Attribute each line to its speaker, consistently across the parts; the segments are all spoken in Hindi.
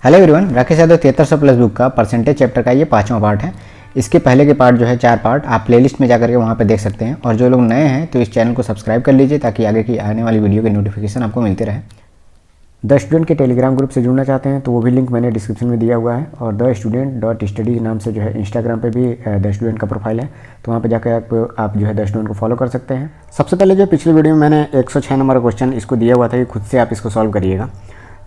Speaker 1: Hello everyone, Rakesh Yadav 7300 plus book का परसेंटेज चैप्टर का ये 5वां पार्ट है। इसके पहले के पार्ट जो है 4 पार्ट आप प्लेलिस्ट में जाकर के वहाँ पे देख सकते हैं। और जो लोग नए हैं तो इस चैनल को सब्सक्राइब कर लीजिए ताकि आगे की आने वाली वीडियो के नोटिफिकेशन आपको मिलते रहे। द स्टूडेंट के टेलीग्राम ग्रुप से जुड़ना चाहते हैं तो वो भी लिंक मैंने डिस्क्रिप्शन में दिया हुआ है। और द student.study नाम से जो है इंस्टाग्राम पे भी द स्टूडेंट का प्रोफाइल है, तो वहाँ पे जाकर आप जो है द स्टूडेंट को फॉलो कर सकते हैं। सबसे पहले जो पिछली वीडियो में मैंने 106 नंबर क्वेश्चन इसको दिया हुआ था कि खुद से आप इसको सॉल्व करिएगा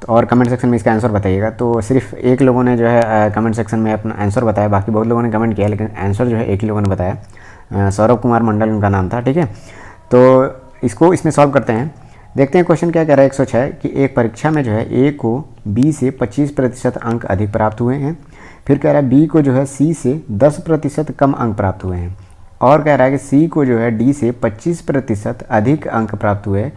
Speaker 1: तो और कमेंट सेक्शन में इसका आंसर बताइएगा। तो सिर्फ एक लोगों ने जो है कमेंट सेक्शन में अपना आंसर बताया, बाकी बहुत लोगों ने कमेंट किया, लेकिन आंसर जो है एक ही लोगों ने बताया। सौरभ कुमार मंडल उनका नाम था। ठीक है, तो इसको इसमें सॉल्व करते हैं। देखते हैं क्वेश्चन क्या कह रहा है। 106 कि एक परीक्षा में जो है ए को बी से 25% अंक अधिक प्राप्त हुए हैं। फिर कह रहा है बी को जो है सी से 10% कम अंक प्राप्त हुए हैं। और कह रहा है कि सी को जो है डी से 25% अधिक अंक प्राप्त हुए।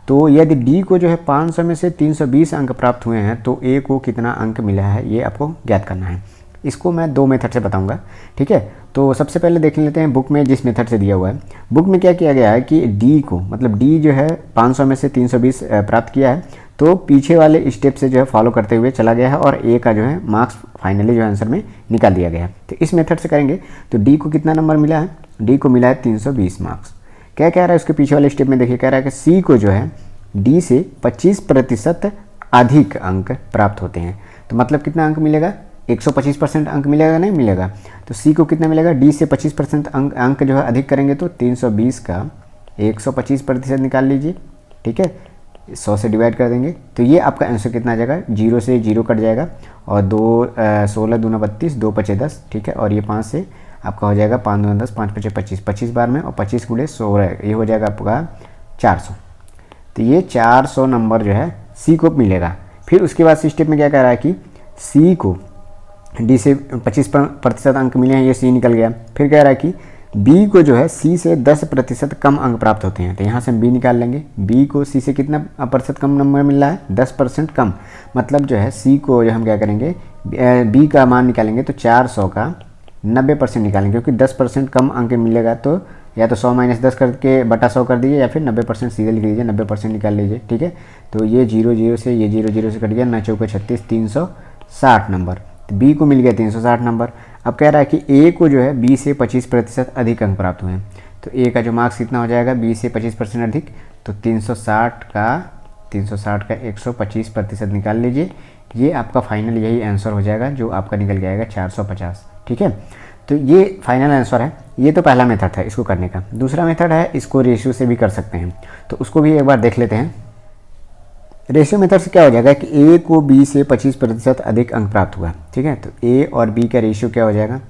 Speaker 1: तो यदि डी को जो है 500 में से 320 अंक प्राप्त हुए हैं तो ए को कितना अंक मिला है, ये आपको ज्ञात करना है। इसको मैं 2 मेथड से बताऊंगा। ठीक है, तो सबसे पहले देख लेते हैं बुक में जिस मेथड से दिया हुआ है। बुक में क्या किया गया है कि डी को, मतलब डी जो है 500 में से 320 प्राप्त किया है, तो पीछे वाले स्टेप से जो है फॉलो करते हुए चला गया है और ए का जो है मार्क्स फाइनली जो आंसर में निकाल दिया गया है। तो इस मेथड से करेंगे तो डी को कितना नंबर मिला है, डी को मिला है 320 मार्क्स। क्या कह रहा है उसके पीछे वाले स्टेप में, देखिए कह रहा है कि सी को जो है डी से 25% अधिक अंक प्राप्त होते हैं। तो मतलब कितना अंक मिलेगा, 125% अंक मिलेगा, नहीं मिलेगा। तो सी को कितना मिलेगा, डी से 25% अंक जो है अधिक करेंगे तो 320 का 125% निकाल लीजिए। ठीक है, 100 से डिवाइड कर देंगे तो ये आपका आंसर कितना आ जाएगा, 0 से 0 कट जाएगा और 16 दूना 32, 2 पचे 10। ठीक है, और ये 5 से आपका हो जाएगा 5 दूना 10, 5 पचे 25, 25 बार में और 25 गुणे 16, ये हो जाएगा आपका 400। तो ये 400 नंबर जो है सी को मिलेगा। फिर उसके बाद स्टेप में क्या कह रहा है कि सी को डी से 25% अंक मिले हैं, ये सी निकल गया। फिर कह रहा है कि बी को जो है सी से 10% कम अंक प्राप्त होते हैं। तो यहाँ से हम बी निकाल लेंगे। बी को सी से कितना % कम नंबर मिल रहा है, 10% कम। मतलब जो है सी को जो हम क्या करेंगे, बी का मान निकालेंगे तो 400 का 90% निकालेंगे, क्योंकि 10% कम अंक मिलेगा तो या तो 100 - 10 करके बटा 100 कर दीजिए या फिर 90% सीधे लिख लीजिए, 90% निकाल लीजिए। ठीक है, तो ये 0 से ये 0 से कट गया, 9 चौके 36, 360 नंबर। तो बी को मिल गया 360 नंबर। अब कह रहा है कि ए को जो है बी से 25% अधिक अंक प्राप्त हुए हैं। तो ए का जो मार्क्स कितना हो जाएगा, बी से 25% अधिक, तो 360 का 125% निकाल लीजिए। ये आपका फाइनल यही आंसर हो जाएगा जो आपका निकल जाएगा 450। ठीक है, तो ये फाइनल आंसर है। ये तो पहला मेथड था इसको करने का। दूसरा मेथड है, इसको रेशियो से भी कर सकते हैं, तो उसको भी एक बार देख लेते हैं। रेशियो मेथड से क्या हो जाएगा कि ए को बी से 25% अधिक अंक प्राप्त हुआ। ठीक है, तो ए और बी का रेशियो क्या हो जाएगा,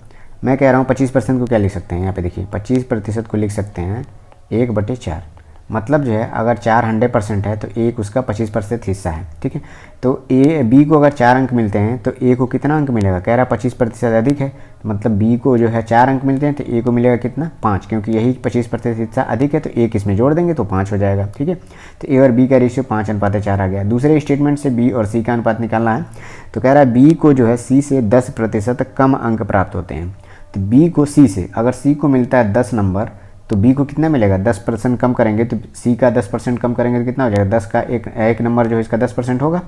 Speaker 1: मैं कह रहा हूँ 25% को क्या लिख सकते हैं, यहाँ पे देखिए 25% को लिख सकते हैं 1/4। मतलब जो है अगर 4 100% है तो एक उसका 25% हिस्सा है। ठीक है, तो ए बी को अगर 4 अंक मिलते हैं तो ए को कितना अंक मिलेगा, कह रहा 25% अधिक है, मतलब बी को जो है 4 अंक मिलते हैं तो ए को मिलेगा कितना, 5, क्योंकि यही 25% हिस्सा अधिक है तो एक इसमें जोड़ देंगे तो 5 हो जाएगा। ठीक है, तो ए और बी का रेशियो 5:4 आ गया। दूसरे स्टेटमेंट से बी और सी का अनुपात निकालना है। तो कह रहा है बी को जो है सी से 10% कम अंक प्राप्त होते हैं। तो बी को सी से, अगर सी को मिलता है 10 नंबर तो बी को कितना मिलेगा, 10% कम करेंगे तो सी का 10% कम करेंगे तो कितना हो जाएगा, 10 का एक नंबर जो है इसका 10% होगा,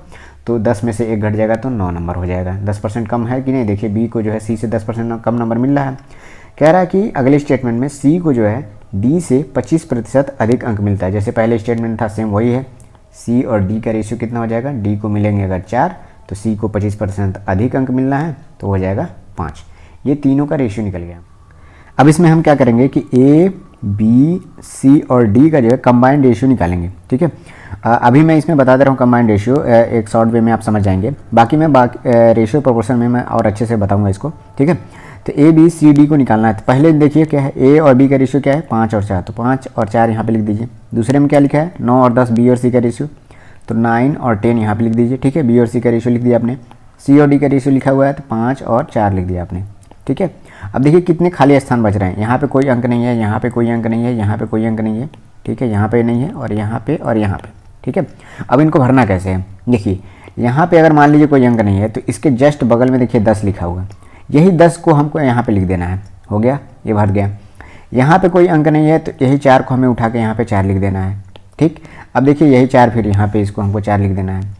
Speaker 1: तो 10 में से 1 घट जाएगा तो 9 नंबर हो जाएगा। 10% कम है कि नहीं, देखिए बी को जो है सी से 10% कम नंबर मिल रहा है। कह रहा है कि अगले स्टेटमेंट में सी को जो है डी से 25% अधिक अंक मिलता है। जैसे पहले स्टेटमेंट था सेम वही है। सी और डी का रेशियो कितना हो जाएगा, डी को मिलेंगे अगर 4 तो सी को 25% अधिक अंक मिलना है तो हो जाएगा 5। ये तीनों का रेशियो निकल गया। अब इसमें हम क्या करेंगे कि ए बी सी और डी का जो है कंबाइंड रेशियो निकालेंगे। ठीक है, अभी मैं इसमें बता दे रहा हूँ कंबाइंड रेशियो, एक शॉर्ट वे में आप समझ जाएंगे। बाकी मैं रेशियो प्रोपोर्शन में मैं और अच्छे से बताऊंगा इसको। ठीक है, तो ए बी सी डी को निकालना है। तो पहले देखिए क्या है, ए और बी का रेशियो क्या है, 5 और 4, तो 5 और 4 यहाँ पे लिख दीजिए। दूसरे में क्या लिखा है, 9 और 10 बी और सी का रेशियो, तो 9 और 10 यहाँ पे लिख दीजिए। ठीक है, बी और सी का रेशियो लिख दिया आपने। सी और डी का रेशियो लिखा हुआ है तो 5 और 4 लिख दिया आपने। ठीक है, अब देखिए कितने खाली स्थान बच रहे हैं। यहाँ पे कोई अंक नहीं है, यहाँ पे कोई अंक नहीं है, यहाँ पे कोई अंक नहीं है। ठीक है, यहाँ पे नहीं है और यहाँ पे और यहाँ पे। ठीक है, अब इनको भरना कैसे है, देखिए यहाँ पे अगर मान लीजिए कोई अंक नहीं है तो इसके जस्ट बगल में देखिए 10 लिखा हुआ, यही 10 को हमको यहाँ पे लिख देना है। हो गया, ये भर गया। यहाँ पे कोई अंक नहीं है तो यही 4 को हमें उठा के यहाँ पे 4 लिख देना है। ठीक, अब देखिए यही 4 फिर यहाँ पे इसको हमको 4 लिख देना है।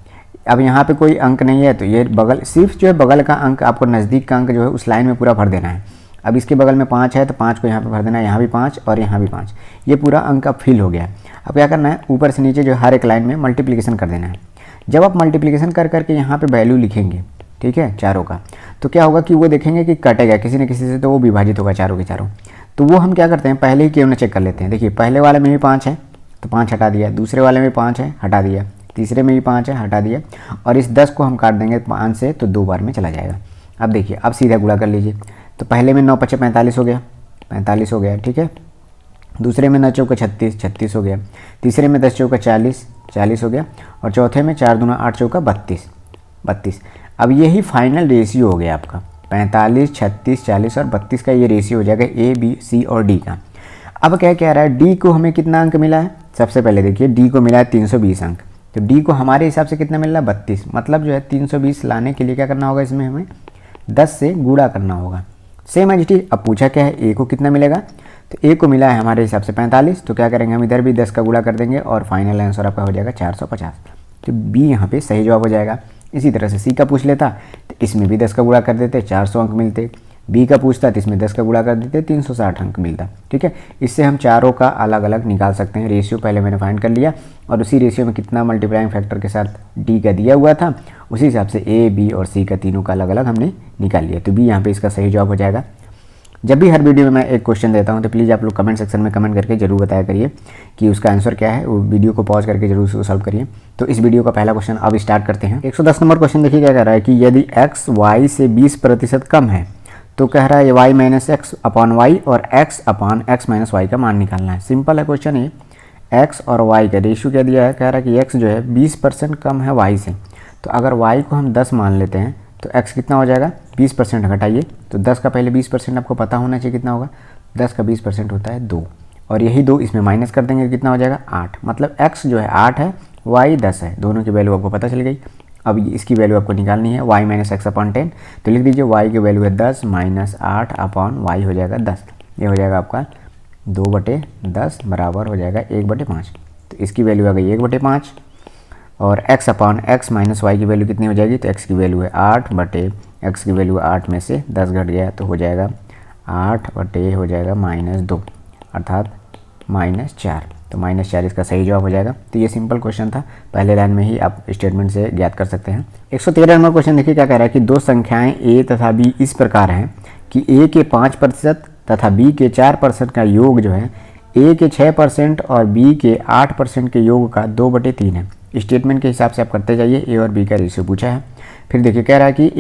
Speaker 1: अब यहाँ पे कोई अंक नहीं है तो ये बगल सिर्फ जो है बगल का अंक आपको नज़दीक का अंक जो है उस लाइन में पूरा भर देना है। अब इसके बगल में 5 है तो 5 को यहाँ पे भर देना है, यहाँ भी 5 और यहाँ भी 5, ये पूरा अंक अब फिल हो गया। अब क्या करना है, ऊपर से नीचे जो हर एक लाइन में मल्टीप्लिकेशन कर देना है। जब आप मल्टीप्लिकेशन कर करके यहाँ पे वैल्यू लिखेंगे, ठीक है, चारों का, तो क्या होगा कि वो देखेंगे कि कटेगा किसी न किसी से, तो वो विभाजित होगा चारों के चारों। तो वो हम क्या करते हैं, पहले ही क्यों ना चेक कर लेते हैं। देखिए पहले वाले में भी 5 है तो 5 हटा दिया, दूसरे वाले में 5 है हटा दिया, तीसरे में भी 5 है हटा दिया, और इस 10 को हम काट देंगे 5 से तो 2 बार में चला जाएगा। अब देखिए अब सीधा गुणा कर लीजिए, तो पहले में 9 पचे 45 हो गया, 45 हो गया, ठीक है। दूसरे में 9 चौका 36, 36 हो गया। तीसरे में 10 चौका 40, 40 हो गया। और चौथे में 4 दूना 8 चौका 32, 32। अब यही फाइनल रेशियो हो गया आपका 45, 36, 40 और 32 का ये रेशियो हो जाएगा ए, बी, सी और डी का। अब क्या कह रहा है, डी को हमें कितना अंक मिला है, सबसे पहले देखिए डी को मिला है 320 अंक, तो डी को हमारे हिसाब से कितना मिल रहा है 32, मतलब जो है 320 लाने के लिए क्या करना होगा, इसमें हमें 10 से गुणा करना होगा। Same as it is. अब पूछा क्या है, ए को कितना मिलेगा, तो ए को मिला है हमारे हिसाब से 45, तो क्या करेंगे हम इधर भी 10 का गुणा कर देंगे और फाइनल आंसर आपका हो जाएगा 450, तो बी यहाँ पे सही जवाब हो जाएगा। इसी तरह से सी का पूछ लेता तो इसमें भी 10 का गुणा कर देते, 400 अंक मिलते। बी का पूछता तो इसमें 10 का गुणा कर देते, 360 अंक मिलता, ठीक है। इससे हम चारों का अलग अलग निकाल सकते हैं। रेशियो पहले मैंने फाइंड कर लिया और उसी रेशियो में कितना मल्टीप्लाइंग फैक्टर के साथ डी का दिया हुआ था, उसी हिसाब से ए, बी और सी का तीनों का अलग अलग हमने निकाल लिया, तो बी यहाँ पे इसका सही जवाब हो जाएगा। जब भी हर वीडियो में मैं एक क्वेश्चन देता हूं तो प्लीज़ आप लोग कमेंट सेक्शन में कमेंट करके जरूर बताया करिए कि उसका आंसर क्या है, वो वीडियो को पॉज करके जरूर उसको सॉल्व करिए। तो इस वीडियो का पहला क्वेश्चन अब स्टार्ट करते हैं। 110 नंबर क्वेश्चन देखिए क्या कह रहा है कि यदि x y से 20% कम है तो कह रहा है y minus x upon y और x upon x minus y का मान निकालना है। सिंपल है क्वेश्चन ये। x और y का रेशियो क्या दिया है, कह रहा है कि x जो है 20% कम है y से, तो अगर y को हम 10 मान लेते हैं तो x कितना हो जाएगा, 20% घटाइए, तो 10 का पहले 20% आपको पता होना चाहिए कितना होगा, 10 का 20% होता है 2, और यही 2 इसमें माइनस कर देंगे कितना हो जाएगा 8, मतलब x जो है 8 है, y 10 है, दोनों की वैल्यू आपको पता चल गई। अब इसकी वैल्यू आपको निकालनी है y माइनस एक्स अपॉन 10, तो लिख दीजिए y की वैल्यू है 10 माइनस 8 अपॉन वाई हो जाएगा 10, ये हो जाएगा आपका 2/10 बराबर हो जाएगा 1/5, तो इसकी वैल्यू आ गई 1/5। और x upon x minus y की वैल्यू कितनी हो जाएगी, तो x की वैल्यू है 8/x की वैल्यू 8 में से 10 घट गया तो हो जाएगा 8/, हो जाएगा -2 अर्थात -4, तो -4 इसका सही जवाब हो जाएगा। तो ये सिंपल क्वेश्चन था, पहले लाइन में ही आप स्टेटमेंट से ज्ञात कर सकते हैं। 113 नंबर क्वेश्चन देखिए क्या कह रहा है कि दो संख्याएं a तथा b इस प्रकार हैं कि a के 5% तथा b के 4% का योग जो है a के 6% और b के 8% के योग का 2/3 है। स्टेटमेंट के हिसाब से आप करते जाइए। ए और बी का रेशियो पूछा है। फिर देखिए कह रहा है कि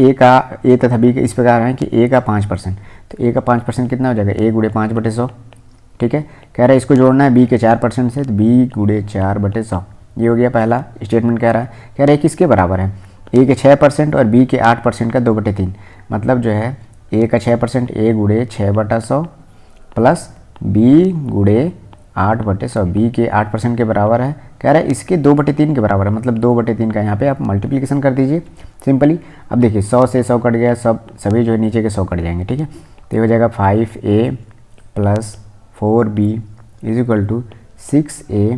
Speaker 1: ए तथा बी का इस प्रकार है कि ए का 5%, तो ए का 5% कितना हो जाएगा, ए गुणे 5/100, ठीक है। कह रहा है इसको जोड़ना है बी के 4% से, तो बी गुणे 4/100, ये हो गया पहला स्टेटमेंट। कह रहा है किसके बराबर है, ए के 6% और बी के 8% का 2/3, मतलब जो है ए का 6% ए गुणे 6/100 प्लस बी गुणे 8/100, बी के 8% के बराबर है। कह रहा है इसके 2/3 के बराबर है, मतलब 2/3 का यहाँ पे आप मल्टीप्लिकेशन कर दीजिए सिंपली। अब देखिए 100 से 100 कट गया, सभी जो है नीचे के 100 कट जाएंगे, ठीक है। तो ये हो जाएगा 5a plus 4b is equal to 6a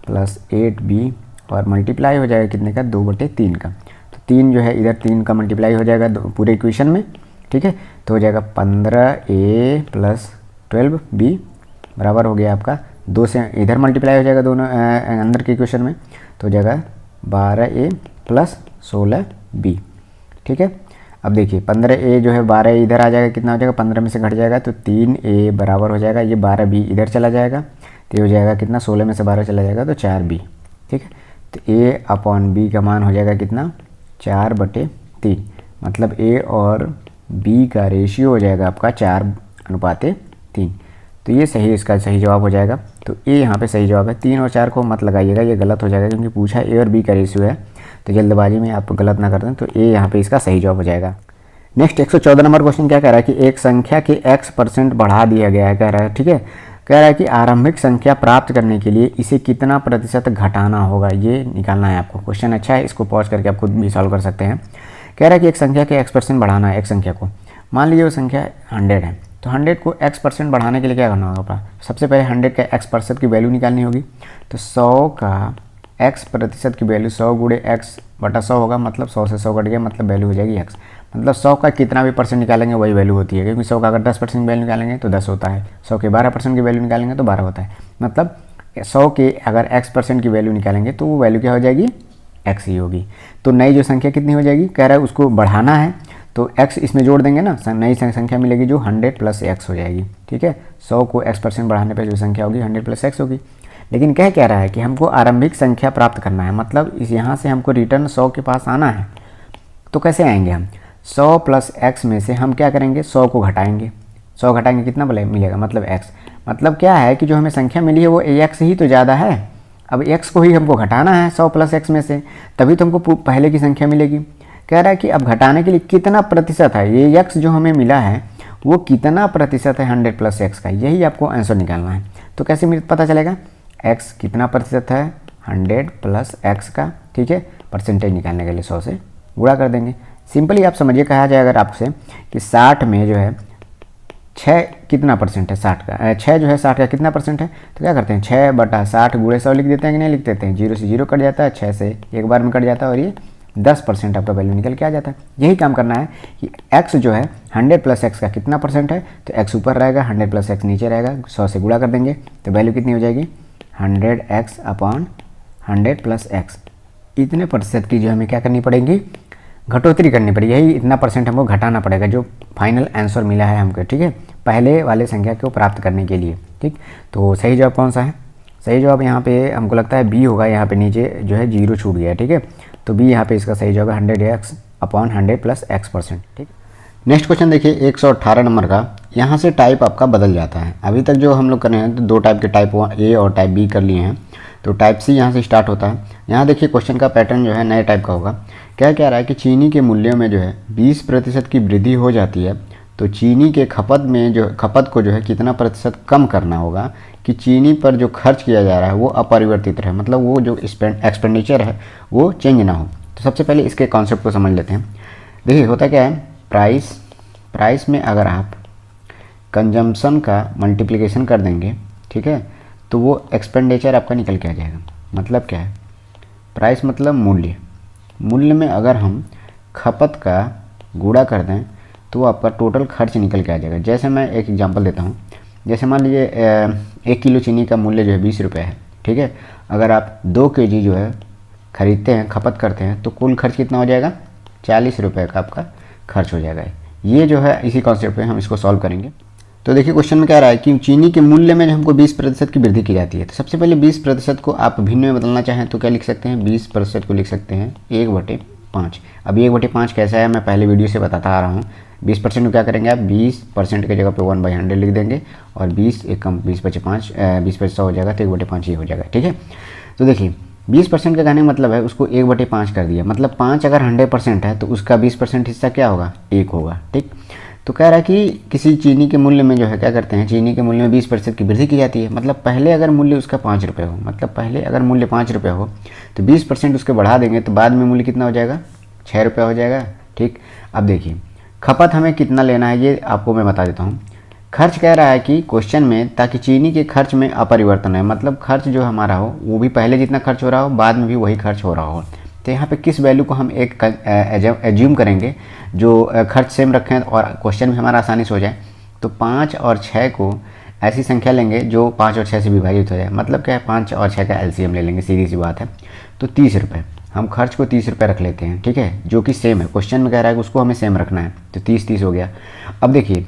Speaker 1: plus 8b, और मल्टीप्लाई हो जाएगा कितने का, 2/3 का। तो 3 जो है इधर 3 का मल्टीप्लाई हो जाएगा पूरे इक्वेशन में, ठीक है। तो हो जाएगा 15a प्लस 12b बराबर हो गया आपका 2 से इधर मल्टीप्लाई हो जाएगा दोनों अंदर के इक्वेशन में, तो हो जाएगा 12a प्लस 16b, ठीक है। अब देखिए 15a जो है 12a इधर आ जाएगा, कितना हो जाएगा 15 में से घट जाएगा तो 3a बराबर हो जाएगा, ये 12b इधर चला जाएगा तो ये हो जाएगा कितना, 16 में से 12 चला जाएगा तो 4b, ठीक है। तो a अपॉन b का मान हो जाएगा कितना, 4/3, मतलब a और b का रेशियो हो जाएगा आपका 4:3, तो ये सही इसका सही जवाब हो जाएगा। तो ए यहाँ पे सही जवाब है। 3 और 4 को मत लगाइएगा, ये गलत हो जाएगा क्योंकि पूछा ए और बी का रेशियो है, तो जल्दबाजी में आप गलत ना कर दें, तो ए यहाँ पे इसका सही जवाब हो जाएगा। नेक्स्ट 114 नंबर क्वेश्चन क्या कह रहा है कि एक संख्या के x% बढ़ा दिया गया है, कह रहा है, ठीक है। कह रहा है कि आरंभिक संख्या प्राप्त करने के लिए इसे कितना प्रतिशत घटाना होगा, ये निकालना है आपको। क्वेश्चन अच्छा है, इसको पॉज करके आप खुद भी सॉल्व कर सकते हैं। कह रहा है कि एक संख्या के x% बढ़ाना है, एक संख्या को, मान लीजिए वो संख्या 100 है, तो 100 को x% बढ़ाने के लिए क्या करना होगा, सबसे पहले 100 का x% की वैल्यू निकालनी होगी। तो 100 का x% की वैल्यू 100 गुणे x बटा 100 होगा, मतलब 100 से 100 कट गया, मतलब वैल्यू हो जाएगी x। मतलब 100 का कितना भी परसेंट निकालेंगे वही वैल्यू होती है, क्योंकि 100 का अगर 10% वैल्यू निकालेंगे तो 10 होता है, 100 के 12% की वैल्यू निकालेंगे तो 12 होता है। मतलब 100 के अगर x% की वैल्यू निकालेंगे तो वो वैल्यू क्या हो जाएगी, x ही होगी। तो नई जो संख्या कितनी हो जाएगी, कह रहा है उसको बढ़ाना है तो x इसमें जोड़ देंगे ना, नई संख्या मिलेगी जो 100 + x हो जाएगी। ठीक है, 100 को x% बढ़ाने पर जो संख्या होगी 100 + x होगी। लेकिन कह रहा है कि हमको आरंभिक संख्या प्राप्त करना है, मतलब इस यहाँ से हमको रिटर्न 100 के पास आना है। तो कैसे आएंगे हम, 100 + x में से हम क्या करेंगे, 100 को घटाएंगे। 100 घटाएंगे कितना मिलेगा, मतलब x। मतलब क्या है कि जो हमें संख्या मिली है वो x ही तो ज़्यादा है। अब x को ही हमको घटाना है 100 + x में से, तभी तो हमको पहले की संख्या मिलेगी। कह रहा है कि अब घटाने के लिए कितना प्रतिशत है, ये x जो हमें मिला है वो कितना प्रतिशत है 100 + x का, यही आपको आंसर निकालना है। तो कैसे पता चलेगा, x कितना प्रतिशत है 100 + x का। ठीक है, परसेंटेज निकालने के लिए 100 से गुणा कर देंगे। सिंपली आप समझिए, कहा जाए अगर आपसे कि 60 में जो है 6 कितना परसेंट है, 60 का 6 जो है 60 का कितना परसेंट है, तो क्या करते हैं 6/60 × 100 लिख देते हैं कि नहीं लिख देते हैं। 0 से 0 कट जाता है, 6 से एक बार में कट जाता है और ये 10% आपका वैल्यू निकल के आ जाता है। यही काम करना है कि x जो है 100 + x का कितना परसेंट है, तो x ऊपर रहेगा, 100 + x नीचे रहेगा, 100 से गुणा कर देंगे तो वैल्यू कितनी हो जाएगी 100x/100 + x। इतने प्रतिशत की जो हमें क्या करनी पड़ेगी, घटोतरी करनी पड़ेगी। यही इतना परसेंट हमको घटाना पड़ेगा जो फाइनल आंसर मिला है हमको। ठीक है, पहले वाले संख्या को प्राप्त करने के लिए। ठीक, तो सही जवाब कौन सा है, सही जवाब यहाँ पे हमको लगता है बी होगा। यहाँ पे नीचे जो है 0 छूट गया। ठीक है, तो बी यहाँ पे इसका सही जवाब है 100x/100 + x%। ठीक, नेक्स्ट क्वेश्चन देखिए 118 नंबर का। यहाँ से टाइप आपका बदल जाता है। अभी तक जो हम लोग कर रहे हैं तो 2 टाइप के, टाइप ए और टाइप बी कर लिए हैं, तो टाइप सी यहाँ से स्टार्ट होता है। यहाँ देखिए क्वेश्चन का पैटर्न जो है नए टाइप का होगा। क्या कह रहा है कि चीनी के मूल्यों में जो है 20% की वृद्धि हो जाती है, तो चीनी के खपत को जो है कितना प्रतिशत कम करना होगा कि चीनी पर जो खर्च किया जा रहा है वो अपरिवर्तित रहे, मतलब वो जो एक्सपेंडिचर है वो चेंज ना हो। तो सबसे पहले इसके कॉन्सेप्ट को समझ लेते हैं। देखिए होता क्या है, प्राइस में अगर आप कंजम्पशन का मल्टीप्लिकेशन कर देंगे, ठीक है, तो वो एक्सपेंडिचर आपका निकल के आ जाएगा। मतलब क्या है, प्राइस मतलब मूल्य में अगर हम खपत का गुणा कर दें तो वो आपका टोटल खर्च निकल के आ जाएगा। जैसे मैं एक एग्जांपल देता हूँ, जैसे मान लीजिए 1 किलो चीनी का मूल्य जो है 20 रुपये है। ठीक है, अगर आप 2 kg जो है ख़रीदते हैं, खपत करते हैं, तो कुल खर्च कितना हो जाएगा, 40 रुपये का आपका खर्च हो जाएगा। ये जो है इसी कॉन्सेप्ट पे हम इसको सॉल्व करेंगे। तो देखिए क्वेश्चन में क्या रहा है कि चीनी के मूल्य में हमको 20% की वृद्धि की जाती है। तो सबसे पहले 20% को आप भिन्न में बदलना चाहें तो क्या लिख सकते हैं, 20% को लिख सकते हैं 1/5। अब 1/5 कैसा है मैं पहले वीडियो से बताता आ रहा हूँ। 20% को क्या करेंगे आप 20% की जगह पे 1/100 लिख देंगे और 20 एक कम 20/5 100 हो जाएगा, तो 1/5 ही हो जाएगा। ठीक है, तो देखिए 20% का कहने का मतलब है उसको 1/5 कर दिया, मतलब 5 अगर 100% है तो उसका 20% हिस्सा क्या होगा, 1 होगा। ठीक, तो कह रहा है कि किसी चीनी के मूल्य में जो है क्या करते हैं, चीनी के मूल्य में 20% की वृद्धि की जाती है। मतलब पहले अगर मूल्य उसका 5 रुपये हो, मतलब पहले अगर मूल्य 5 रुपये हो तो 20% उसके बढ़ा देंगे तो बाद में मूल्य कितना हो जाएगा, 6 रुपये हो जाएगा। ठीक, अब देखिए खपत हमें कितना लेना है ये आपको मैं बता देता हूँ। खर्च कह रहा है कि क्वेश्चन में ताकि चीनी के खर्च में अपरिवर्तन है, मतलब खर्च जो हमारा हो वो भी पहले जितना खर्च हो रहा हो बाद में भी वही खर्च हो रहा हो। तो यहाँ पे किस वैल्यू को हम एक एज्यूम करेंगे जो खर्च सेम रखें और क्वेश्चन भी हमारा आसानी से हो जाए। तो 5 और 6 को ऐसी संख्या लेंगे जो 5 और 6 से विभाजित हो जाए। मतलब क्या है, 5 और 6 का एलसीएम ले लेंगे, सीधी सी बात है। तो 30 रुपये, हम खर्च को 30 रुपये रख लेते हैं। ठीक है, जो कि सेम है, क्वेश्चन में कह रहा है कि उसको हमें सेम रखना है, तो 30 हो गया। अब देखिए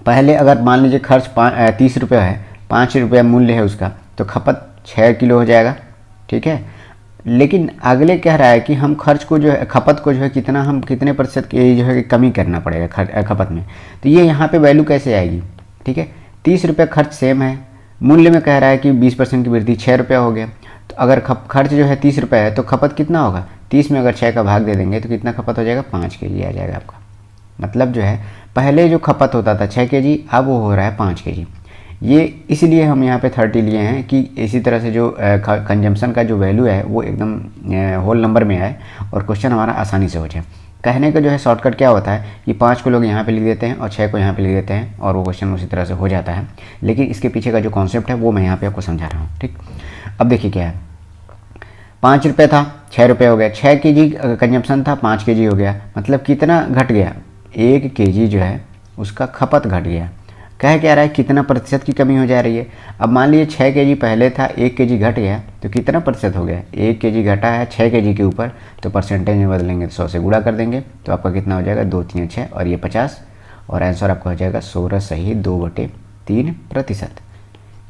Speaker 1: पहले अगर मान लीजिए खर्च 30 रुपये है, 5 रुपये मूल्य है उसका, तो खपत 6 किलो हो जाएगा। ठीक है, लेकिन अगले कह रहा है कि हम खर्च को जो है, खपत को जो है कितना, हम कितने प्रतिशत की जो है कमी करना पड़ेगा खपत में। तो ये यहाँ पे वैल्यू कैसे आएगी। ठीक है, 30 रुपये खर्च सेम है, मूल्य में कह रहा है कि 20% की वृद्धि 6 रुपये हो गया। तो अगर खर्च जो है 30 रुपये है तो खपत कितना होगा, 30 में अगर 6 का भाग दे देंगे तो कितना खपत हो जाएगा, 5 kg आ जाएगा आपका। मतलब जो है पहले जो खपत होता था 6 kg, अब वो हो रहा है 5 kg। ये इसलिए हम यहाँ पे 30 लिए हैं कि इसी तरह से जो कंजम्पशन का जो वैल्यू है वो एकदम होल नंबर में आए और क्वेश्चन हमारा आसानी से हो जाए। कहने का जो है शॉर्टकट क्या होता है कि 5 को लोग यहाँ पे लिख देते हैं और 6 को यहाँ पे लिख देते हैं और वो क्वेश्चन उसी तरह से हो जाता है। लेकिन इसके पीछे का जो कॉन्सेप्ट है वो मैं यहाँ पे आपको समझा रहा हूँ। ठीक, अब देखिए क्या है, ₹5 था, 6 रुपये हो गया। 6 केजी कंजम्पशन था, 5 केजी हो गया। मतलब कितना घट गया? 1 केजी जो है उसका खपत घट गया। कह क्या रहा है? कितना प्रतिशत की कमी हो जा रही है। अब मान लीजिए 6 केजी पहले था, 1 केजी घट गया, तो कितना प्रतिशत हो गया? 1 केजी घटा है 6 केजी के ऊपर, तो परसेंटेज में बदलेंगे तो 100 से गुणा कर देंगे, तो आपका कितना हो जाएगा? 2 3 6 और ये 50, और आंसर आपका हो जाएगा 16 सही 2/3%।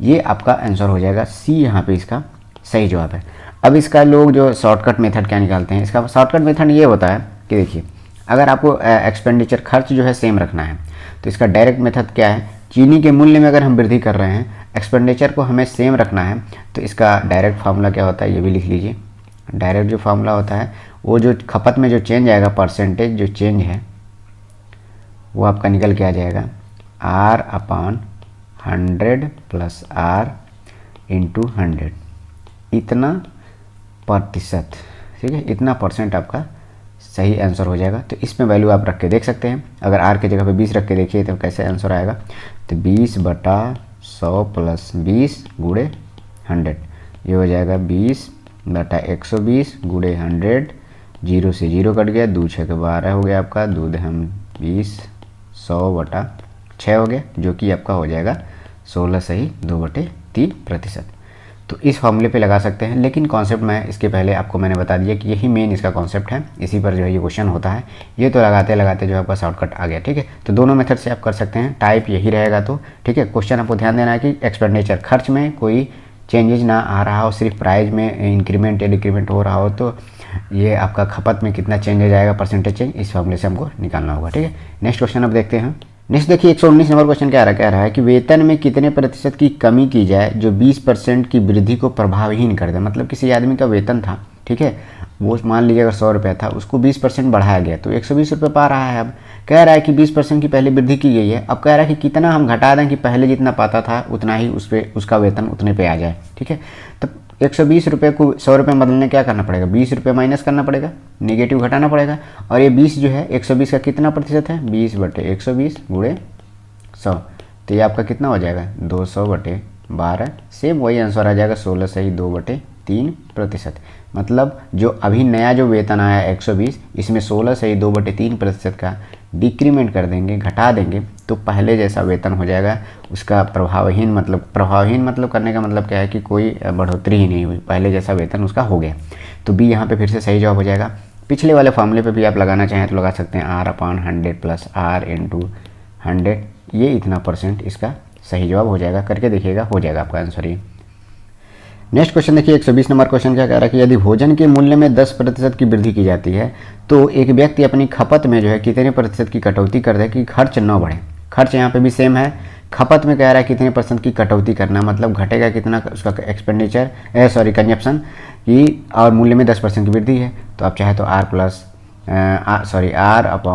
Speaker 1: ये आपका आंसर हो जाएगा सी, यहाँ पे इसका सही जवाब है। अब इसका लोग जो शॉर्टकट मेथड क्या निकालते हैं, इसका शॉर्टकट मेथड ये होता है कि देखिए, अगर आपको एक्सपेंडिचर खर्च जो है सेम रखना है, तो इसका डायरेक्ट मेथड क्या है? चीनी के मूल्य में अगर हम वृद्धि कर रहे हैं, एक्सपेंडिचर को हमें सेम रखना है, तो इसका डायरेक्ट फार्मूला क्या होता है, ये भी लिख लीजिए। डायरेक्ट जो फार्मूला होता है, वो जो खपत में जो चेंज आएगा, परसेंटेज जो चेंज है वो आपका निकल के आ जाएगा R/100 + R × 100, इतना प्रतिशत, ठीक है, इतना परसेंट आपका सही आंसर हो जाएगा। तो इसमें वैल्यू आप रख के देख सकते हैं। अगर R की जगह पे 20 रख के देखिए तो कैसे आंसर आएगा, तो 20/100 + 20 × 100, ये हो जाएगा 20/120 × 100। 0 से 0 कट गया, 2 6 12 हो गया आपका, 2 हम 20, 100/6 हो गया, जो कि आपका हो जाएगा 16 सही 2/3%। तो इस फॉर्मूले पे लगा सकते हैं, लेकिन कॉन्सेप्ट मैं इसके पहले आपको मैंने बता दिया कि यही मेन इसका कॉन्सेप्ट है, इसी पर जो है ये क्वेश्चन होता है। ये तो लगाते लगाते जो आपका शॉर्टकट आ गया, ठीक है। तो दोनों मेथड से आप कर सकते हैं, टाइप यही रहेगा। तो ठीक है, क्वेश्चन आपको ध्यान देना है कि एक्सपेंडिचर खर्च में कोई चेंजेज ना आ रहा हो, सिर्फ प्राइस में इंक्रीमेंट या डिक्रीमेंट हो रहा हो, तो ये आपका खपत में कितना चेंजेज आएगा, परसेंटेज चेंज, इस फॉर्मूले से हमको निकालना होगा, ठीक है। नेक्स्ट क्वेश्चन अब देखते हैं। नेक्स्ट देखिए 119 नंबर क्वेश्चन क्या कह रहा है कि वेतन में कितने प्रतिशत की कमी की जाए जो 20% की वृद्धि को प्रभावहीन कर दे। मतलब किसी आदमी का वेतन था, ठीक है, वो मान लीजिए अगर 100 रुपये था, उसको 20% बढ़ाया गया तो 120 रुपये पा रहा है। अब कह रहा है कि 20% की पहले वृद्धि की गई है, अब कह रहा है कि कितना हम घटा दें कि पहले जितना पाता था उतना ही उस पर उसका वेतन उतने पे आ जाए, ठीक है। तो 120 रुपये को 100 रुपये में बदलने क्या करना पड़ेगा? 20 रुपये माइनस करना पड़ेगा, नेगेटिव घटाना पड़ेगा। और ये 20 जो है 120 का कितना प्रतिशत है? 20/120 × 100, तो ये आपका कितना हो जाएगा? 200/12, सेम वही आंसर आ जाएगा 16 सही 2/3%। मतलब जो अभी नया जो वेतन आया 120, इसमें 16 सही 2/3% का डिक्रीमेंट कर देंगे, घटा देंगे, तो पहले जैसा वेतन हो जाएगा, उसका प्रभावहीन मतलब करने का मतलब क्या है कि कोई बढ़ोतरी ही नहीं हुई, पहले जैसा वेतन उसका हो गया। तो बी यहाँ पे फिर से सही जवाब हो जाएगा। पिछले वाले फॉर्मूले पे भी आप लगाना चाहें तो लगा सकते हैं, R/100 + R × 100, ये इतना परसेंट इसका सही जवाब हो जाएगा। करके देखिएगा, हो जाएगा आपका आंसर ये। नेक्स्ट क्वेश्चन देखिए 120 नंबर क्वेश्चन क्या कह रहा है कि यदि भोजन के मूल्य में 10% की वृद्धि की जाती है तो एक व्यक्ति अपनी खपत में जो है कितने प्रतिशत की कटौती कर दे कि खर्च न बढ़े। खर्च यहाँ पे भी सेम है, खपत में कह रहा है कितने % की कटौती करना, मतलब घटेगा कितना उसका एक्सपेंडिचर कंजप्शन की, और मूल्य में 10% की वृद्धि है। तो आप चाहे तो R/100 + R ×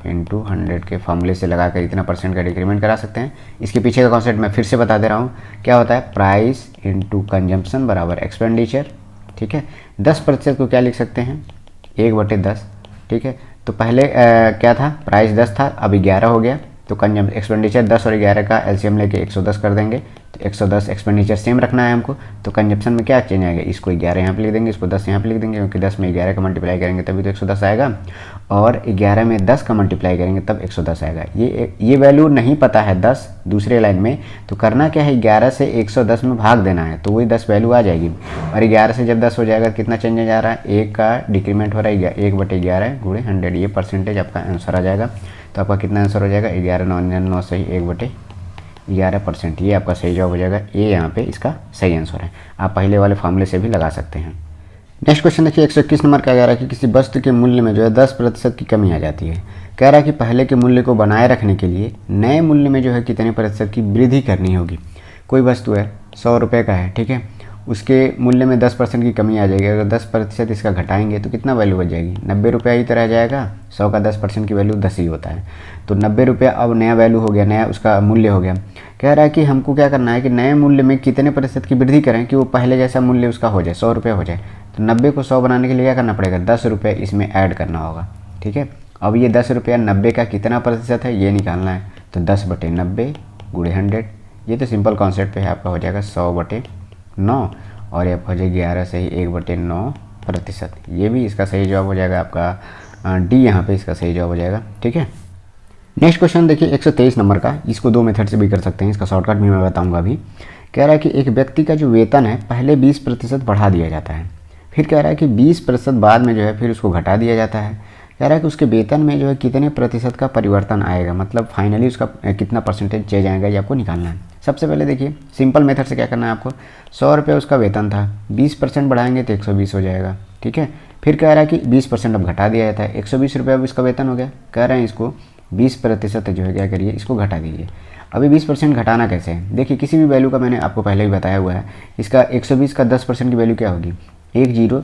Speaker 1: 100 के फॉर्मूले से लगाकर इतना परसेंट का डिक्रीमेंट करा सकते हैं। इसके पीछे का कॉन्सेप्ट मैं फिर से बता दे रहा हूँ, क्या होता है? प्राइस × कंजम्पशन = एक्सपेंडिचर, ठीक है। 10% को क्या लिख सकते हैं? 1/10, ठीक है। तो पहले क्या था? प्राइस 10 था, अब 11 हो गया, तो एक्सपेंडिचर 10 और 11 का एलसीएम लेके 110 कर देंगे। तो 110 एक्सपेंडिचर सेम रखना है हमको, तो कंजप्शन में क्या चेंज आएगा? इसको 11 यहाँ पे लिख देंगे, इसको 10 यहाँ पे लिख देंगे, क्योंकि 10 में 11 का मल्टीप्लाई करेंगे तभी तो 110 आएगा, और 11 में 10 का मल्टीप्लाई करेंगे तब 110 आएगा। ये वैल्यू नहीं पता है 10 दूसरे लाइन में, तो करना क्या है? 11 से 110 में भाग देना है, तो वही 10 वैल्यू आ जाएगी। और 11 से जब 10 हो जाएगा कितना चेंज जा रहा है? 1 का डिक्रीमेंट हो रहा है, 1/11 × 100, ये परसेंटेज आपका आंसर आ जाएगा। तो आपका कितना आंसर हो जाएगा? 11 9 9 सही 1/11%, ये आपका सही जवाब हो जाएगा। ये यहाँ पे इसका सही आंसर है। आप पहले वाले फॉर्मूले से भी लगा सकते हैं। नेक्स्ट क्वेश्चन देखिए 121 नंबर क्या कह रहा है कि किसी वस्तु के मूल्य में जो है 10% की कमी आ जाती है। कह रहा है कि पहले के मूल्य को बनाए रखने के लिए नए मूल्य में जो है कितने प्रतिशत की वृद्धि करनी होगी। कोई वस्तु है 100 रुपये का है, ठीक है, उसके मूल्य में 10% की कमी आ जाएगी। अगर 10% इसका घटाएंगे तो कितना वैल्यू बच जाएगी? 90 रुपया ही तो रह जाएगा। 100 का 10% की वैल्यू 10 ही होता है, तो 90 रुपया अब नया वैल्यू हो गया, नया उसका मूल्य हो गया। कह रहा है कि हमको क्या करना है कि नए मूल्य में कितने प्रतिशत की वृद्धि करें कि वो पहले जैसा मूल्य उसका हो जाए, 100 रुपये हो जाए। तो 90 को 100 बनाने के लिए क्या करना पड़ेगा? 10 रुपये इसमें ऐड करना होगा, ठीक है। अब ये 10 रुपया 90 का कितना प्रतिशत है ये निकालना है, तो 10/90 × 100, ये तो सिंपल कॉन्सेप्ट पे है, आपका हो जाएगा 100/9। और ये हो जाएगी 11 सही 1/9%। ये भी इसका सही जवाब हो जाएगा आपका डी, यहाँ पे इसका सही जवाब हो जाएगा। ठीक है, नेक्स्ट क्वेश्चन देखिए 123 नंबर का। इसको दो मेथड से भी कर सकते हैं, इसका शॉर्टकट भी मैं बताऊंगा अभी। कह रहा है कि एक व्यक्ति का जो वेतन है पहले 20% बढ़ा दिया जाता है, फिर कह रहा है कि 20% बाद में जो है फिर उसको घटा दिया जाता है। कह रहा है कि उसके वेतन में जो है कितने प्रतिशत का परिवर्तन आएगा, मतलब फाइनली उसका कितना परसेंटेज चेंज आएगा, ये आपको निकालना है। सबसे पहले देखिए सिंपल मेथड से क्या करना है आपको, 100 रुपये उसका वेतन था, 20% बढ़ाएंगे तो 120 हो जाएगा। ठीक है, फिर कह रहा है कि 20% अब घटा दिया जाता है, 120 रुपये अब इसका वेतन हो गया। कह रहे हैं इसको 20% जो है क्या करिए, इसको घटा दीजिए। अभी 20% घटाना कैसे है, देखिए किसी भी वैल्यू का मैंने आपको पहले ही बताया हुआ है, इसका 120 का 10% की वैल्यू क्या होगी, एक जीरो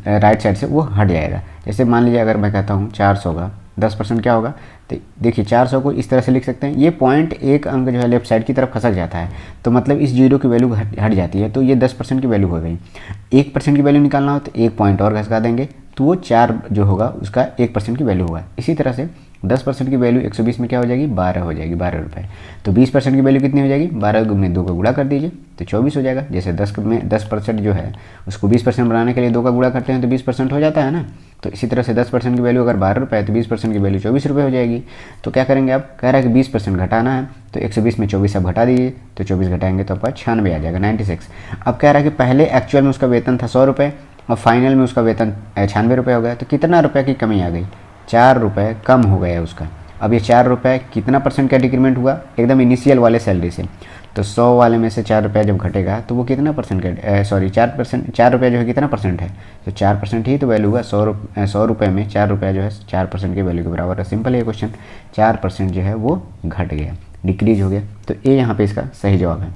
Speaker 1: राइट साइड से वो हट जाएगा। जैसे मान लीजिए अगर मैं कहता हूँ 400 का 10% क्या होगा, तो देखिए 400 को इस तरह से लिख सकते हैं, ये पॉइंट एक अंक जो है लेफ्ट साइड की तरफ खसक जाता है, तो मतलब इस जीरो की वैल्यू हट जाती है, तो ये 10% की वैल्यू हो गई। 1% की वैल्यू निकालना हो तो एक पॉइंट और घसका देंगे, तो वो 4 जो होगा उसका 1% की वैल्यू होगा। इसी तरह से 10% की वैल्यू 120 में क्या हो जाएगी, 12 हो जाएगी, 12 रुपये। तो 20% की वैल्यू कितनी हो जाएगी, 12 गुने 2 का गुणा कर दीजिए तो 24 हो जाएगा। जैसे 10 में 10% जो है उसको 20% बनाने के लिए 2 का गुणा करते हैं तो 20% हो जाता है ना। तो इसी तरह से 10% की वैल्यू अगर 12 रुपये है तो 20% की वैल्यू 24 रुपये हो जाएगी। तो क्या करेंगे आप, कह रहा है कि 20% घटाना है, तो 120 में 24 आप घटा दीजिए, तो 24 घटाएंगे तो आपका 96 आ जाएगा, 96। अब कह रहा है कि पहले एक्चुअल में उसका वेतन था 100 रुपये और फाइनल में उसका वेतन 96 रुपये हो गया, तो कितना रुपये की कमी आ गई, 4 रुपये कम हो गया उसका। अब ये 4 रुपये कितना परसेंट का डिक्रीमेंट हुआ, एकदम इनिशियल वाले सैलरी से, तो 100 वाले में से 4 रुपये जब घटेगा तो वो कितना परसेंट का, सॉरी 4 रुपये जो है कितना परसेंट है, तो 4% ही तो वैल्यू हुआ। 100 रुपये में 4 रुपये जो है 4% की वैल्यू के बराबर है। सिंपल है क्वेश्चन, 4% जो है वो घट गया, डिक्रीज हो गया, तो ये यहाँ पे इसका सही जवाब है।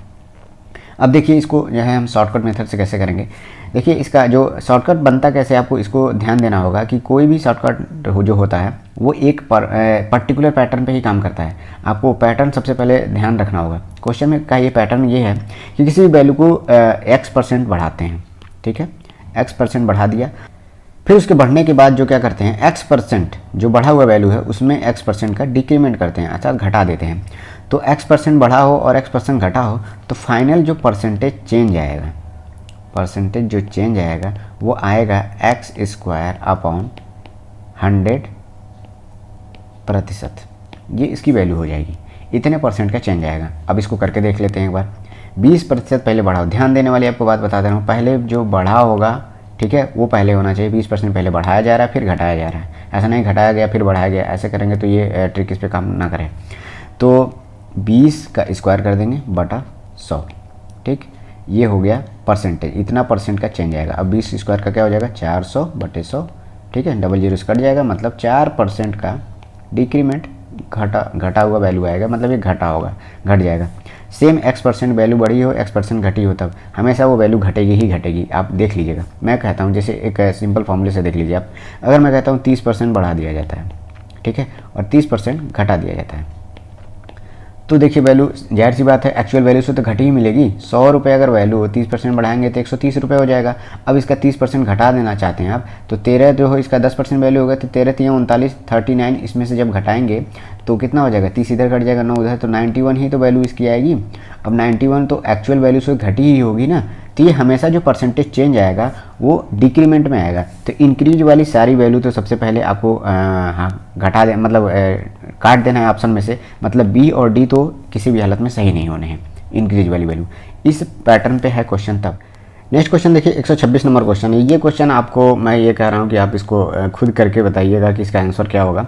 Speaker 1: अब देखिए इसको जो है हम शॉर्टकट मेथड से कैसे करेंगे। देखिए इसका जो शॉर्टकट बनता कैसे, आपको इसको ध्यान देना होगा कि कोई भी शॉर्टकट जो होता है वो एक पर्टिकुलर पैटर्न पे ही काम करता है। आपको पैटर्न सबसे पहले ध्यान रखना होगा। क्वेश्चन में का ये पैटर्न ये है कि किसी भी वैल्यू को x% बढ़ाते हैं, ठीक है, x% बढ़ा दिया, फिर उसके बढ़ने के बाद जो क्या करते हैं, x% जो बढ़ा हुआ वैल्यू है उसमें x% का डिक्रीमेंट करते हैं, अर्थात घटा देते हैं। तो x% बढ़ा हो और x% घटा हो तो फाइनल जो परसेंटेज चेंज आएगा, परसेंटेज जो चेंज आएगा वो आएगा x²/100%। ये इसकी वैल्यू हो जाएगी, इतने परसेंट का चेंज आएगा। अब इसको करके देख लेते हैं एक बार। 20% पहले बढ़ाओ, ध्यान देने वाली आपको बात बता दे रहा हूँ, पहले जो बढ़ा होगा, ठीक है, वो पहले होना चाहिए। 20% पहले बढ़ाया जा रहा है फिर घटाया जा रहा है, ऐसा नहीं घटाया गया फिर बढ़ाया गया, ऐसे करेंगे तो ये ट्रिक इस पर काम ना करे। तो 20 का स्क्वायर कर देंगे बटा 100, ठीक, ये हो गया परसेंटेज, इतना परसेंट का चेंज आएगा। अब 20 स्क्वायर का क्या हो जाएगा, 400/100, ठीक है, डबल जीरो से कट जाएगा, मतलब 4% का डिक्रीमेंट, घटा हुआ वैल्यू आएगा, मतलब ये घटा होगा, घट जाएगा। सेम x% वैल्यू बढ़ी हो x% घटी हो तब हमेशा वो वैल्यू घटेगी ही घटेगी। आप देख लीजिएगा, मैं कहता हूँ जैसे एक सिंपल फॉर्मूले से देख लीजिए आप, अगर मैं कहता हूँ 30% बढ़ा दिया जाता है, ठीक है, और 30% घटा दिया जाता है, तो देखिए वैल्यू जाहिर सी बात है एक्चुअल वैल्यू से तो घटी ही मिलेगी। 100 रुपये अगर वैल्यू हो, 30% बढ़ाएंगे तो 130 रुपये हो जाएगा। अब इसका 30% घटा देना चाहते हैं आप, तो 13 जो हो इसका 10% वैल्यू होगा, तो 13 3 39, 39 इसमें से जब घटाएंगे तो कितना हो जाएगा, 30 इधर घट जाएगा, 9 उधर, तो 91 ही तो वैल्यू इसकी आएगी। अब 91 तो एक्चुअल वैल्यू से घटी ही होगी ना, तो ये हमेशा जो परसेंटेज चेंज आएगा वो डिक्रीमेंट में आएगा। तो इंक्रीज वाली सारी वैल्यू तो सबसे पहले आपको घटा दे, मतलब काट देना है ऑप्शन में से, मतलब बी और डी तो किसी भी हालत में सही नहीं होने हैं, इंक्रीज वाली वैल्यू। इस पैटर्न पे है क्वेश्चन। तब नेक्स्ट क्वेश्चन देखिए 126 नंबर क्वेश्चन है। ये क्वेश्चन आपको मैं ये कह रहा हूँ कि आप इसको खुद करके बताइएगा कि इसका आंसर क्या होगा।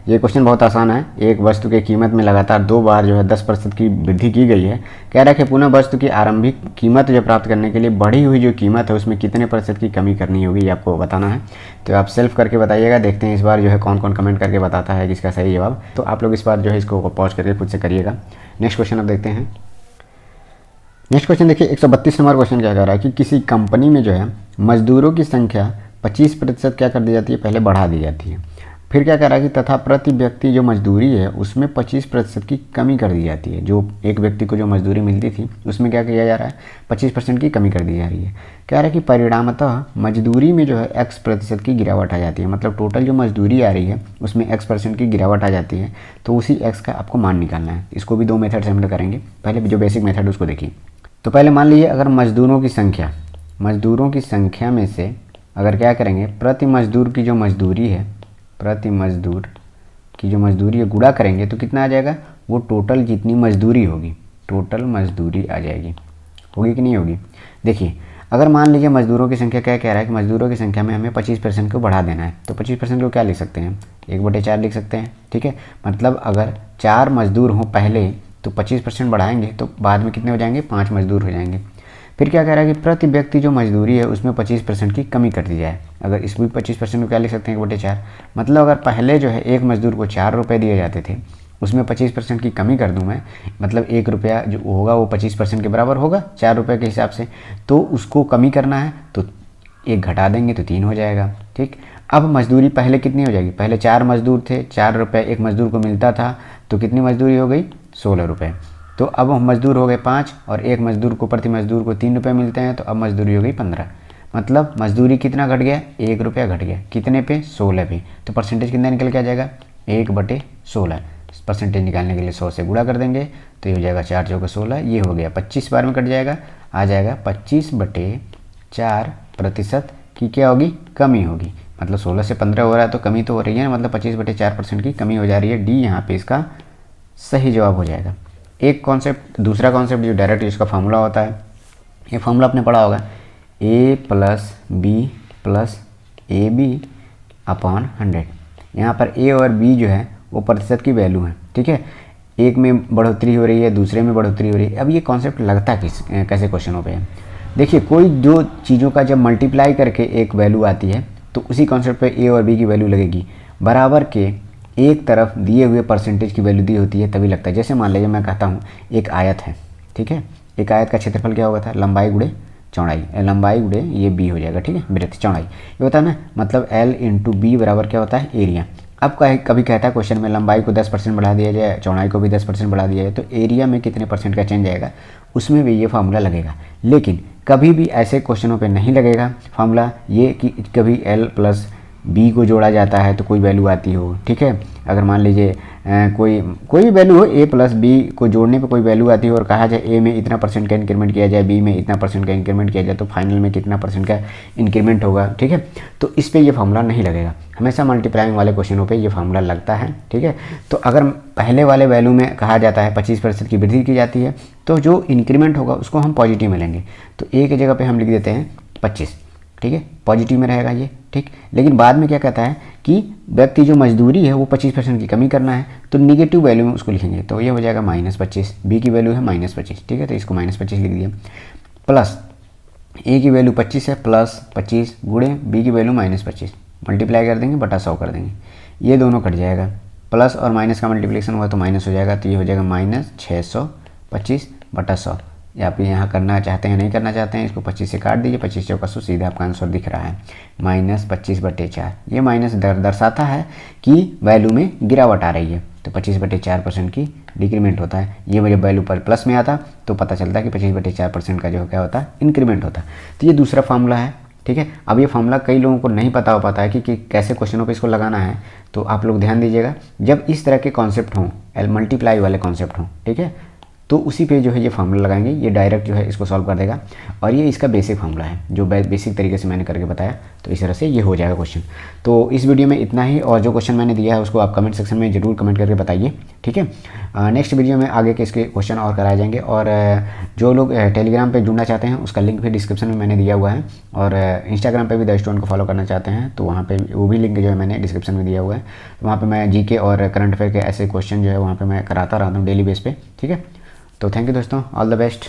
Speaker 1: ये क्वेश्चन बहुत आसान है। एक वस्तु की कीमत में लगातार 2 बार जो है 10% की वृद्धि की गई है। कह रहा है कि पुनः वस्तु की आरंभिक कीमत जो प्राप्त करने के लिए बढ़ी हुई जो कीमत है उसमें कितने % की कमी करनी होगी, ये आपको बताना है। तो आप सेल्फ करके बताइएगा। देखते हैं इस बार जो है कौन कौन कमेंट करके बताता है जिसका सही जवाब। तो आप लोग इस बार जो है इसको पॉज करके खुद से करिएगा। नेक्स्ट क्वेश्चन अब देखते हैं। नेक्स्ट क्वेश्चन देखिए 132 नंबर क्वेश्चन क्या कह रहा है कि किसी कंपनी में जो है मजदूरों की संख्या 25% क्या कर दी जाती है, पहले बढ़ा दी जाती है। फिर क्या कह रहा है कि तथा प्रति व्यक्ति जो मजदूरी है उसमें 25% की कमी कर दी जाती है। जो एक व्यक्ति को जो मजदूरी मिलती थी उसमें क्या किया जा रहा है, 25% की कमी कर दी जा रही है। कह रहा है कि परिणामतः मजदूरी में जो है x% की गिरावट आ जाती है। मतलब टोटल जो मजदूरी आ रही है उसमें x% की गिरावट आ जाती है। तो उसी x का आपको मान निकालना है। इसको भी 2 मेथड से हम लोग करेंगे। पहले जो बेसिक मेथड उसको देखिए। तो पहले मान लीजिए अगर मजदूरों की संख्या मज़दूरों की संख्या में से अगर क्या करेंगे, प्रति मज़दूर की जो मज़दूरी है, प्रति मज़दूर की जो मज़दूरी है गुणा करेंगे तो कितना आ जाएगा, वो टोटल जितनी मज़दूरी होगी, टोटल मज़दूरी आ जाएगी। होगी कि नहीं होगी? देखिए अगर मान लीजिए मज़दूरों की संख्या क्या कह रहा है कि मज़दूरों की संख्या में हमें 25% को बढ़ा देना है, तो 25% को क्या लिख सकते हैं, 1/4 लिख सकते हैं। ठीक है, मतलब अगर 4 मज़दूर हों पहले तो 25% बढ़ाएंगे तो बाद में कितने हो जाएंगे, 5 मज़दूर हो जाएंगे। फिर क्या कह रहा है कि प्रति व्यक्ति जो मज़दूरी है उसमें 25% की कमी कर दी जाए। अगर इसमें 25% को क्या लिख सकते हैं, 1/4। मतलब अगर पहले जो है एक मज़दूर को 4 रुपये दिए जाते थे, उसमें 25% की कमी कर दूं मैं, मतलब 1 रुपया जो होगा वो 25% के बराबर होगा 4 रुपये के हिसाब से, तो उसको कमी करना है तो 1 घटा देंगे तो 3 हो जाएगा। ठीक, अब मज़दूरी पहले कितनी हो जाएगी, पहले 4 मज़दूर थे, 4 रुपये एक मज़दूर को मिलता था, तो कितनी मज़दूरी हो गई, 16 रुपये। तो अब मज़दूर हो गए 5 और एक मज़दूर को प्रति मज़दूर को 3 रुपये मिलते हैं, तो अब मज़दूरी हो गई 15। मतलब मज़दूरी कितना घट गया, 1 रुपया घट गया, कितने पे, 16 पे। तो परसेंटेज कितना निकल के आ जाएगा, 1/16। परसेंटेज निकालने के लिए 100 से गुणा कर देंगे तो ये हो जाएगा 4 चौके 16, ये हो गया 25 बार में कट जाएगा, आ जाएगा 25/4% की क्या होगी, कमी होगी। मतलब 16 से 15 हो रहा है तो कमी तो हो रही है ना, मतलब 25/4% की कमी हो जा रही है। डी यहाँ पे इसका सही जवाब हो जाएगा। एक कॉन्सेप्ट, दूसरा कॉन्सेप्ट जो डायरेक्ट इसका फार्मूला होता है, ये फार्मूला आपने पढ़ा होगा, a + b + AB/100। यहाँ पर a और b जो है वो प्रतिशत की वैल्यू है। ठीक है, एक में बढ़ोतरी हो रही है, दूसरे में बढ़ोतरी हो रही है। अब ये कॉन्सेप्ट लगता कैसे क्वेश्चनों पे है, देखिए कोई दो चीज़ों का जब मल्टीप्लाई करके एक वैल्यू आती है तो उसी कॉन्सेप्ट पे a और b की वैल्यू लगेगी। बराबर के एक तरफ दिए हुए परसेंटेज की वैल्यू दी होती है तभी लगता है। जैसे मान लीजिए मैं कहता हूँ एक आयत है, ठीक है, एक आयत का क्षेत्रफल क्या होगा था, लंबाई गुणे चौड़ाई, लंबाई गुणे ये b हो जाएगा। ठीक है, वृत्त चौड़ाई ये होता है ना, मतलब l × b बराबर क्या होता है, एरिया। अब कभी कहता है क्वेश्चन में लंबाई को 10% बढ़ा दिया जाए, चौड़ाई को भी 10% बढ़ा दिया जाए, तो एरिया में कितने % का चेंज आएगा, उसमें भी ये फार्मूला लगेगा। लेकिन कभी भी ऐसे क्वेश्चनों पे नहीं लगेगा फार्मूला ये कि कभी l + b को जोड़ा जाता है तो कोई वैल्यू आती हो। ठीक है, अगर मान लीजिए कोई वैल्यू हो, a + b को जोड़ने पे कोई वैल्यू आती हो और कहा जाए a में इतना % का इंक्रीमेंट किया जाए, b में इतना % का इंक्रीमेंट किया जाए, तो फाइनल में कितना % का इंक्रीमेंट होगा। ठीक है, तो इस पे ये फार्मूला नहीं लगेगा। हमेशा मल्टीप्लाइंग वाले क्वेश्चनों पे ये फार्मूला लगता है। ठीक है, तो अगर पहले वाले वैल्यू में कहा जाता है 25% की वृद्धि की जाती है तो जो इंक्रीमेंट होगा उसको हम पॉजिटिव में लेंगे, तो a की जगह पर हम लिख देते हैं 25। ठीक है, पॉजिटिव में रहेगा ये। ठीक, लेकिन बाद में क्या कहता है कि व्यक्ति जो मजदूरी है वो 25% की कमी करना है, तो निगेटिव वैल्यू में उसको लिखेंगे, तो ये हो जाएगा -25। बी की वैल्यू है -25। ठीक है, तो इसको -25 लिख दिया, प्लस ए की वैल्यू 25 है, प्लस 25 गुणे बी की वैल्यू -25, मल्टीप्लाई कर देंगे बटा 100 कर देंगे, ये दोनों कट जाएगा, प्लस और माइनस का मल्टीप्लिकेशन हुआ तो माइनस हो जाएगा, तो ये हो जाएगा -625 बटा 100। या आप यहाँ करना चाहते हैं नहीं करना चाहते हैं, इसको 25 से काट दीजिए, 25 चौका 100, सीधा आपका आंसर दिख रहा है -25/4। ये माइनस दर्शाता है कि वैल्यू में गिरावट आ रही है, तो 25/4% की डिक्रीमेंट होता है। ये जब वैल्यू पर प्लस में आता तो पता चलता है कि 25/4% का जो क्या होता है, इंक्रीमेंट होता है। तो ये दूसरा फार्मूला है। ठीक है, अब ये फार्मूला कई लोगों को नहीं पता हो पाता है कि कैसे क्वेश्चनों पे इसको लगाना है, तो आप लोग ध्यान दीजिएगा जब इस तरह के कॉन्सेप्ट हों, मल्टीप्लाई वाले कॉन्सेप्ट हों, ठीक है, तो उसी पे जो है ये फार्मूला लगाएंगे, ये डायरेक्ट जो है इसको सॉल्व कर देगा। और ये इसका बेसिक फार्मूला है जो बेसिक तरीके से मैंने करके बताया, तो इस तरह से ये हो जाएगा क्वेश्चन। तो इस वीडियो में इतना ही, और जो क्वेश्चन मैंने दिया है उसको आप कमेंट सेक्शन में ज़रूर कमेंट करके बताइए। ठीक है, नेक्स्ट वीडियो में आगे के इसके क्वेश्चन और कराए जाएंगे। और जो लोग टेलीग्राम पर जुड़ना चाहते हैं उसका लिंक भी डिस्क्रिप्शन में मैंने दिया हुआ है, और इंस्टाग्राम पर भी द स्टूडेंट को फॉलो करना चाहते हैं तो वहाँ पर वो भी लिंक जो है मैंने डिस्क्रिप्शन में दिया हुआ है। वहाँ पर मैं GK और करंट अफेयर के ऐसे क्वेश्चन जो है वहाँ पर मैं कराता रहता हूँ डेली बेस पे। ठीक है, तो थैंक यू दोस्तों, ऑल द बेस्ट।